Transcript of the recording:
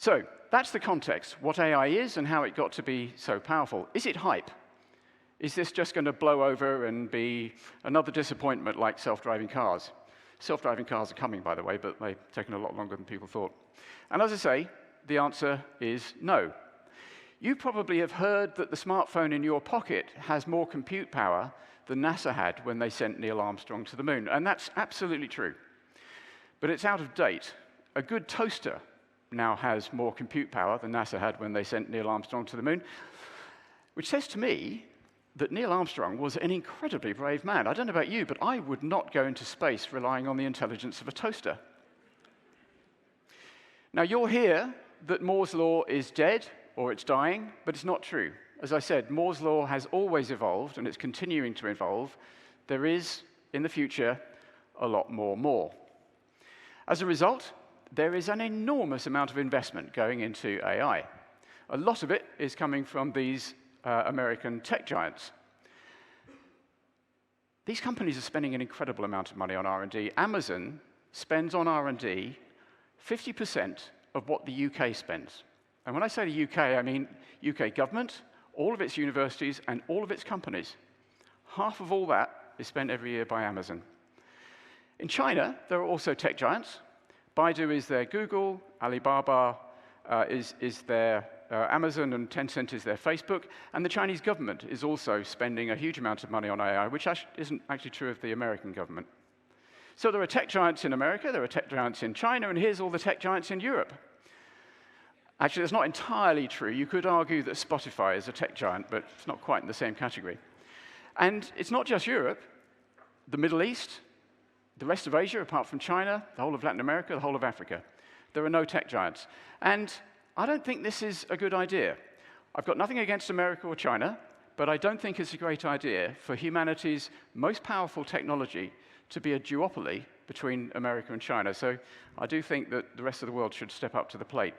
So that's the context, what AI is and how it got to be so powerful. Is it hype? Is this just going to blow over and be another disappointment like self-driving cars? Self-driving cars are coming, by the way, but they've taken a lot longer than people thought. And as I say, the answer is no. You probably have heard that the smartphone in your pocket has more compute power than NASA had when they sent Neil Armstrong to the moon, and that's absolutely true. But it's out of date. A good toaster now has more compute power than NASA had when they sent Neil Armstrong to the moon, which says to me that Neil Armstrong was an incredibly brave man. I don't know about you, but I would not go into space relying on the intelligence of a toaster. Now, you'll hear that Moore's law is dead or it's dying, but it's not true. As I said, Moore's law has always evolved, and it's continuing to evolve. There is, in the future, a lot more Moore. As a result, there is an enormous amount of investment going into AI. A lot of it is coming from these American tech giants. These companies are spending an incredible amount of money on R&D. Amazon spends on R&D 50% of what the UK spends. And when I say the UK, I mean UK government, all of its universities, and all of its companies. Half of all that is spent every year by Amazon. In China, there are also tech giants. Baidu is their Google, Alibaba is their Amazon, and Tencent is their Facebook. And the Chinese government is also spending a huge amount of money on AI, which isn't actually true of the American government. So there are tech giants in America, there are tech giants in China, and here's all the tech giants in Europe. Actually, that's not entirely true. You could argue that Spotify is a tech giant, but it's not quite in the same category. And it's not just Europe. The Middle East, the rest of Asia, apart from China, the whole of Latin America, the whole of Africa. There are no tech giants. And I don't think this is a good idea. I've got nothing against America or China, but I don't think it's a great idea for humanity's most powerful technology to be a duopoly between America and China. So I do think that the rest of the world should step up to the plate.